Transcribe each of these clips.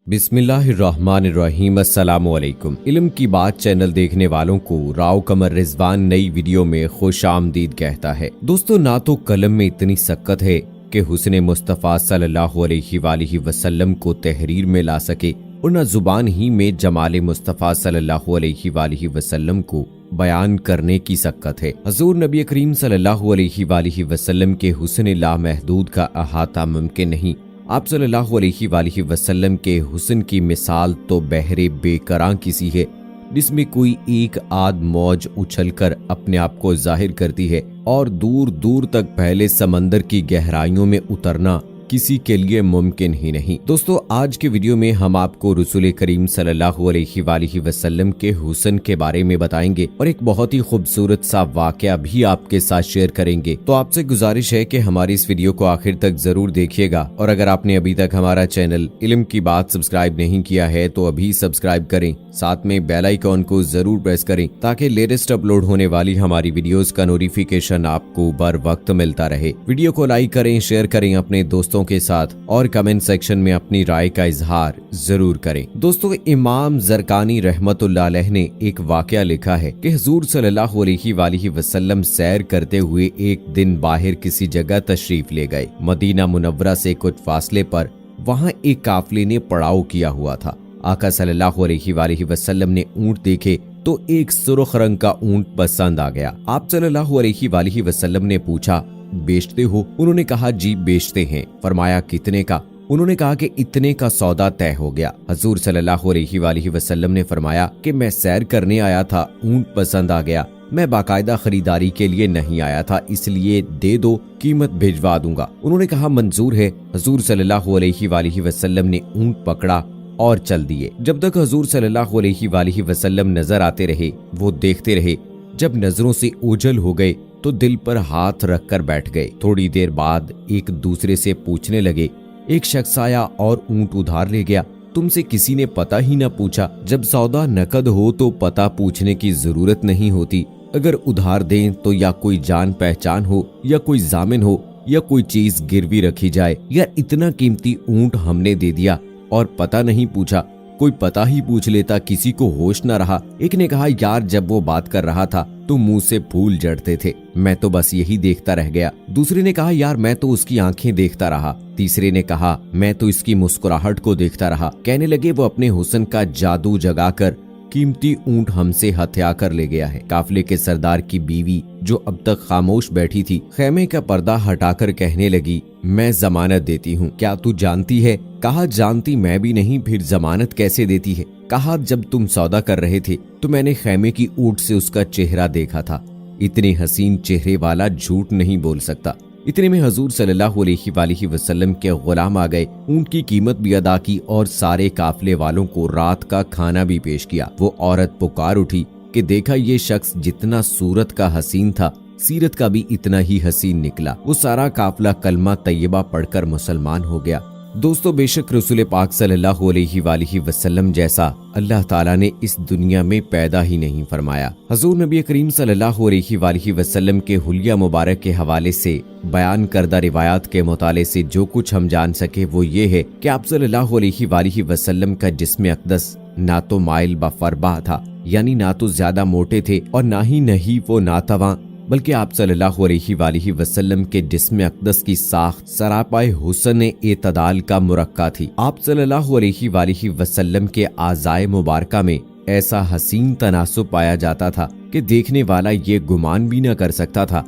बिस्मिल्लाहिर्रहमानिर्रहीम। अस्सलाम वालेकुम। इल्म की बात चैनल देखने वालों को राव कमर रिजवान नई वीडियो में खुश आमदीद कहता है। दोस्तों, ना तो कलम में इतनी सक्कत है कि हुस्न मुस्तफ़ा सल्लल्लाहु अलैहि वसल्लम को तहरीर में ला सके और न जुबान ही में जमाल मुस्तफ़ा सल्लल्लाहु अलैहि वसल्लम को बयान करने की सक्कत है। हजूर नबी करीम सल्लल्लाहु अलैहि वसल्लम के हुस्न लामहदूद का अहाता मुमकिन नहीं। आप सल्लल्लाहु अलैहि वसल्लम के हुस्न की मिसाल तो बहरे बेकरां किसी है जिसमें कोई एक आध मौज उछलकर अपने आप को जाहिर करती है और दूर दूर तक फैले समंदर की गहराइयों में उतरना किसी के लिए मुमकिन ही नहीं। दोस्तों, आज के वीडियो में हम आपको रसूल करीम सल्लल्लाहु अलैहि वसल्लम के हुस्न के बारे में बताएंगे और एक बहुत ही खूबसूरत सा वाकया भी आपके साथ शेयर करेंगे। तो आपसे गुजारिश है कि हमारी इस वीडियो को आखिर तक जरूर देखिएगा और अगर आपने अभी तक हमारा चैनल इल्म की बात सब्सक्राइब नहीं किया है तो अभी सब्सक्राइब करें, साथ में बेल आइकॉन को जरूर प्रेस करें ताकि लेटेस्ट अपलोड होने वाली हमारी वीडियोस का नोटिफिकेशन आपको बर वक्त मिलता रहे। वीडियो को लाइक करें, शेयर करें अपने दोस्तों के साथ और कमेंट सेक्शन में अपनी राय का इजहार जरूर करें। दोस्तों, इमाम जरकानी रहमतुल्लाह अलैह ने एक वाकया लिखा है कि हुजूर सल्लल्लाहु अलैहि वसल्लम सैर करते हुए एक दिन बाहर किसी जगह तशरीफ ले गए। मदीना मुनव्वरा से कुछ फासले पर वहां एक काफिले ने पड़ाव किया हुआ था। आका सल्लल्लाहु अलैहि वसल्लम ने ऊंट देखे तो एक सुर्ख रंग का ऊंट पसंद आ गया। आप सल्लल्लाहु अलैहि वसल्लम ने पूछा, बेचते हो? उन्होंने कहा, जी बेचते हैं। फरमाया, कितने का? उन्होंने कहा कि इतने का सौदा तय हो गया। हजूर सल्लल्लाहु अलैहि वसल्लम ने फरमाया कि मैं सैर करने आया था, ऊंट पसंद आ गया, मैं बाकायदा खरीदारी के लिए नहीं आया था, इसलिए दे दो, कीमत भिजवा दूंगा। उन्होंने कहा, मंजूर है। हजूर सल्लल्लाहु अलैहि वसल्लम ने ऊंट पकड़ा और चल दिए। जब तक हजूर सल्लल्लाहु अलैहि वसल्लम नजर आते रहे वो देखते रहे। जब नजरों से ओझल हो गए तो दिल पर हाथ रखकर बैठ गए। थोड़ी देर बाद एक दूसरे से पूछने लगे। एक शख्स आया और ऊंट उधार ले गया। तुमसे किसी ने पता ही न पूछा। जब सौदा नकद हो तो पता पूछने की जरूरत नहीं होती। अगर उधार दें तो या कोई जान पहचान हो या कोई जामिन हो या कोई चीज गिरवी रखी जाए। यार, इतना कीमती ऊंट हमने दे दिया और पता नहीं पूछा। कोई पता ही पूछ लेता, किसी को होश न रहा। एक ने कहा, यार जब वो बात कर रहा था तो मुंह से फूल झड़ते थे, मैं तो बस यही देखता रह गया। दूसरे ने कहा, यार मैं तो उसकी आंखें देखता रहा। तीसरे ने कहा, मैं तो इसकी मुस्कुराहट को देखता रहा। कहने लगे, वो अपने हुस्न का जादू जगाकर कीमती ऊंट हमसे हत्या कर ले गया है। काफिले के सरदार की बीवी जो अब तक खामोश बैठी थी, खेमे का पर्दा हटाकर कहने लगी, मैं जमानत देती हूँ। क्या तू जानती है? कहा, जानती मैं भी नहीं, फिर जमानत कैसे देती है? कहा, जब तुम सौदा कर रहे थे तो मैंने खेमे की ऊंट से उसका चेहरा देखा था। इतने हसीन चेहरे वाला झूठ नहीं बोल सकता। इतने में हजूर सल्लल्लाहु अलैहि वसल्लम के गुलाम आ गए। ऊंट की कीमत भी अदा की और सारे काफिले वालों को रात का खाना भी पेश किया। वो औरत पुकार उठी कि देखा, ये शख्स जितना सूरत का हसीन था सीरत का भी इतना ही हसीन निकला। वो सारा काफिला कलमा तैयबा पढ़कर मुसलमान हो गया। दोस्तों, बेशक रसूल पाक सल्लल्लाहु अलैहि वसल्लम जैसा अल्लाह ताला ने इस दुनिया में पैदा ही नहीं फरमाया। हजूर नबी करीम सल्लल्लाहु अलैहि वसल्लम के हुलिया मुबारक के हवाले से बयान करदा रिवायात के मुताले से जो कुछ हम जान सके वो ये है कि आप सल्लल्लाहु अलैहि वसल्लम का जिस्म अक़दस ना तो माइल ब फरबा था, यानी ना तो ज्यादा मोटे थे और ना ही वो नातवा, बल्कि आप सल्लल्लाहु अलैहि वसल्लम के जिस्म अक़दस की साख्त सरापाए हुस्न एतदाल का मुरक्का थी। आप सल्लल्लाहु अलैहि वसल्लम के आज़ाए मुबारका में ऐसा हसीन तनासुब पाया जाता था कि देखने वाला ये गुमान भी न कर सकता था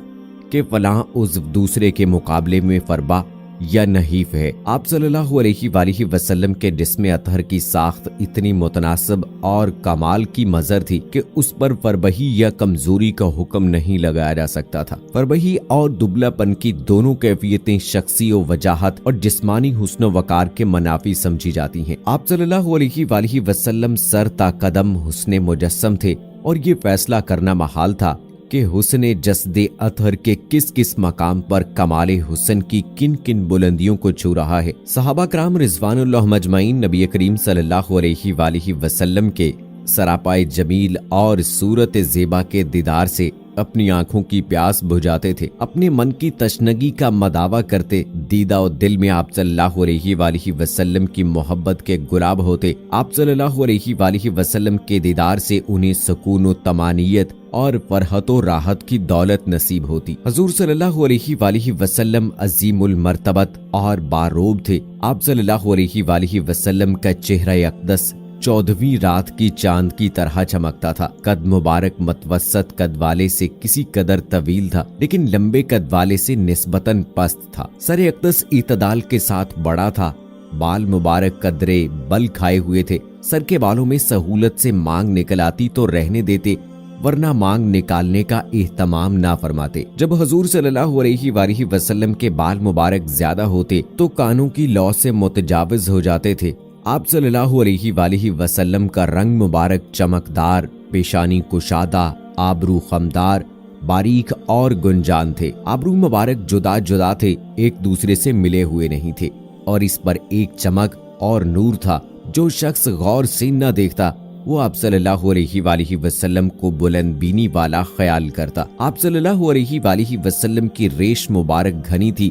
कि फलां उस दूसरे के मुकाबले में फरबा या नहीफ है। आप सल्लल्लाहु अलैहि वसल्लम के जिस्म अतहर की साख्त इतनी मुतनासिब और कमाल की मजर थी कि उस पर फरबही या कमजोरी का हुक्म नहीं लगाया जा सकता था। फरबही और दुबलापन की दोनों कैफियतें शख्सी और वजाहत और जिस्मानी हुस्न वकार के मनाफी समझी जाती हैं। आप सल्लल्लाहु अलैहि वसल्लम सर ता कदम हुस्न मुजस्सम थे और ये फैसला करना महाल था कि हुस्न जस्दे अतहर के किस किस मकाम पर कमाले हुस्न की किन किन बुलंदियों को छू रहा है। सहाबा कराम रिज़वानुल्लाह मजमाइन नबी करीम सल्लल्लाहु अलैहि वसल्लम के सरापाए जमील और सूरत ज़ेबा के दीदार से اپنی آنکھوں کی پیاس بجھاتے تھے، اپنے من کی تشنگی کا مداوا کرتے، دیدہ و دل میں آپ صلی اللہ علیہ وآلہ وسلم کی محبت کے گلاب ہوتے۔ آپ صلی اللہ علیہ وآلہ وسلم کے دیدار سے انہیں سکون و طمانینت اور فرحت و راحت کی دولت نصیب ہوتی۔ حضور صلی اللہ علیہ وآلہ وسلم عظیم المرتبت اور باروب تھے۔ آپ صلی اللہ علیہ وآلہ وسلم کا چہرہ اقدس 14ویں رات کی چاند کی طرح چمکتا تھا۔ قد مبارک متوسط قد والے سے کسی قدر طویل تھا، لیکن لمبے قد والے سے نسبتاً پست تھا۔ سر اقدس اعتدال کے ساتھ بڑا تھا، بال مبارک قدرے بل کھائے ہوئے تھے۔ سر کے بالوں میں سہولت سے مانگ نکل آتی تو رہنے دیتے، ورنہ مانگ نکالنے کا اہتمام نہ فرماتے۔ جب حضور صلی اللہ علیہ وآلہ وسلم کے بال مبارک زیادہ ہوتے تو کانوں کی لو سے متجاوز ہو جاتے تھے۔ آپ صلی اللہ علیہ وآلہ وسلم کا رنگ مبارک چمکدار، پیشانی کشادہ، آبرو خمدار، باریک اور گنجان تھے۔ آبرو مبارک جدا جدا تھے، ایک دوسرے سے ملے ہوئے نہیں تھے، اور اس پر ایک چمک اور نور تھا جو شخص غور سے نہ دیکھتا وہ آپ صلی اللہ علیہ وآلہ وسلم کو بلند بینی والا خیال کرتا۔ آپ صلی اللہ علیہ وآلہ وسلم کی ریش مبارک گھنی تھی،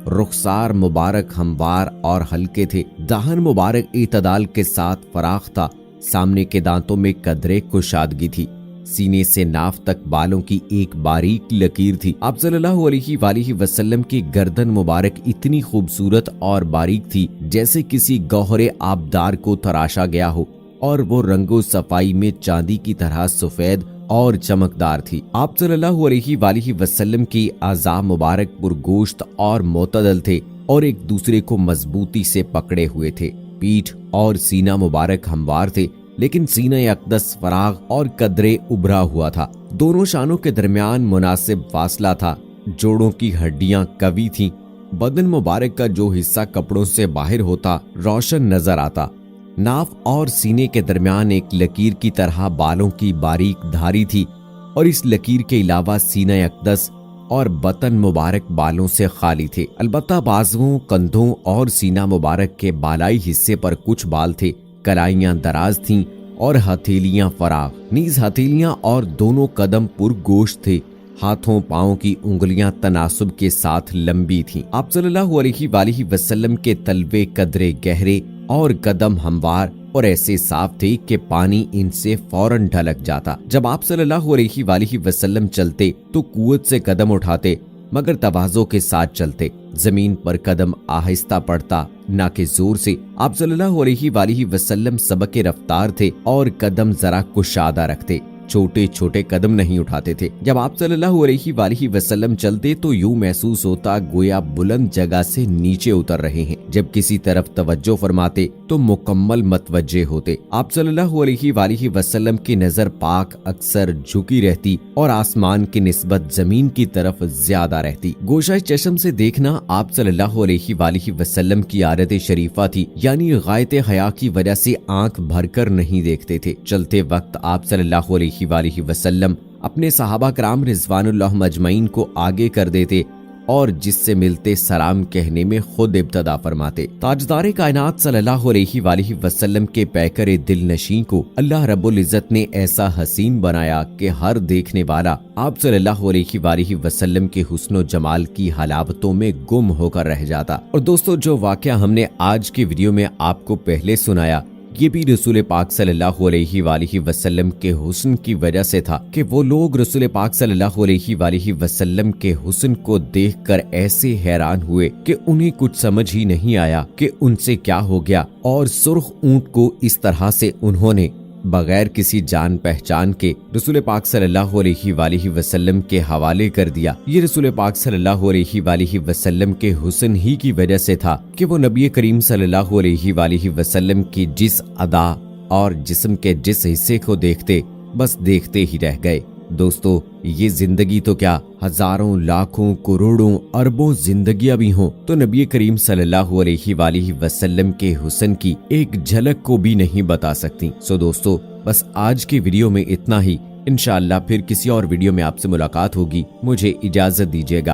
رخسار مبارک ہموار اور ہلکے تھے، دہن مبارک اعتدال کے ساتھ فراخ تھا، سامنے کے دانتوں میں قدرے کشادگی تھی، سینے سے ناف تک بالوں کی ایک باریک لکیر تھی۔ آپ صلی اللہ علیہ وآلہ وسلم کی گردن مبارک اتنی خوبصورت اور باریک تھی جیسے کسی گوہر آبدار کو تراشا گیا ہو، اور وہ رنگ و صفائی میں چاندی کی طرح سفید اور چمکدار تھی۔ آپ صلی اللہ علیہ وآلہ وسلم کی اعضاء مبارک پرگوشت اور معتدل تھے اور ایک دوسرے کو مضبوطی سے پکڑے ہوئے تھے۔ پیٹھ اور سینہ مبارک ہموار تھے، لیکن سینہ اقدس فراغ اور قدرے ابھرا ہوا تھا۔ دونوں شانوں کے درمیان مناسب فاصلہ تھا، جوڑوں کی ہڈیاں قوی تھیں، بدن مبارک کا جو حصہ کپڑوں سے باہر ہوتا روشن نظر آتا۔ ناف اور سینے کے درمیان ایک لکیر کی طرح بالوں کی باریک دھاری تھی، اور اس لکیر کے علاوہ سینہ اقدس اور بطن مبارک بالوں سے خالی تھے۔ البتہ بازوؤں، کندھوں اور سینہ مبارک کے بالائی حصے پر کچھ بال تھے۔ کلائیاں دراز تھیں اور ہتھیلیاں فراغ، نیز ہتھیلیاں اور دونوں قدم پرگوشت تھے۔ ہاتھوں پاؤں کی انگلیاں تناسب کے ساتھ لمبی تھیں۔ آپ صلی اللہ علیہ وآلہ وسلم کے تلوے قدرے گہرے اور قدم ہموار اور ایسے صاف تھے کہ پانی ان سے فوراً ڈھلک جاتا۔ جب آپ صلی اللہ علیہ وآلہ وسلم چلتے تو قوت سے قدم اٹھاتے، مگر تواضع کے ساتھ چلتے۔ زمین پر قدم آہستہ پڑتا، نہ کہ زور سے۔ آپ صلی اللہ علیہ وآلہ وسلم سبق رفتار تھے اور قدم ذرا کشادہ رکھتے، چھوٹے چھوٹے قدم نہیں اٹھاتے تھے۔ جب آپ صلی اللہ علیہ وآلہ وسلم چلتے تو یوں محسوس ہوتا گویا بلند جگہ سے نیچے اتر رہے ہیں۔ جب کسی طرف توجہ فرماتے تو مکمل متوجہ ہوتے۔ آپ صلی اللہ علیہ وآلہ وسلم کی نظر پاک اکثر جھکی رہتی اور آسمان کی نسبت زمین کی طرف زیادہ رہتی۔ گوشہ چشم سے دیکھنا آپ صلی اللہ علیہ وآلہ وسلم کی عادت شریفہ تھی، یعنی غایت حیا کی وجہ سے آنکھ بھر کر نہیں دیکھتے تھے۔ چلتے وقت آپ صلی اللہ علیہ وآلہ وسلم اپنے صحابہ کرام رضوان اللہ مجمعین کو آگے کر دیتے اور جس سے ملتے سلام کہنے میں خود ابتدا فرماتے۔ تاجدار کائنات صلی اللہ علیہ وآلہ وسلم کے پیکر دل نشین کو اللہ رب العزت نے ایسا حسین بنایا کہ ہر دیکھنے والا آپ صلی اللہ علیہ وآلہ وسلم کے حسن و جمال کی حلاوتوں میں گم ہو کر رہ جاتا۔ اور دوستو، جو واقعہ ہم نے آج کی ویڈیو میں آپ کو پہلے سنایا، یہ بھی رسول پاک صلی اللہ علیہ وآلہ وسلم کے حسن کی وجہ سے تھا کہ وہ لوگ رسول پاک صلی اللہ علیہ وآلہ وسلم کے حسن کو دیکھ کر ایسے حیران ہوئے کہ انہیں کچھ سمجھ ہی نہیں آیا کہ ان سے کیا ہو گیا، اور سرخ اونٹ کو اس طرح سے انہوں نے بغیر کسی جان پہچان کے رسول پاک صلی اللہ علیہ وآلہ وسلم کے حوالے کر دیا۔ یہ رسول پاک صلی اللہ علیہ وآلہ وسلم کے حسن ہی کی وجہ سے تھا کہ وہ نبی کریم صلی اللہ علیہ وآلہ وسلم کی جس ادا اور جسم کے جس حصے کو دیکھتے بس دیکھتے ہی رہ گئے۔ دوستو، یہ زندگی تو کیا ہزاروں لاکھوں کروڑوں اربوں زندگیاں بھی ہوں تو نبی کریم صلی اللہ علیہ وآلہ وسلم کے حسن کی ایک جھلک کو بھی نہیں بتا سکتی۔ سو دوستو، بس آج کی ویڈیو میں اتنا ہی۔ انشاءاللہ پھر کسی اور ویڈیو میں آپ سے ملاقات ہوگی۔ مجھے اجازت دیجیے گا۔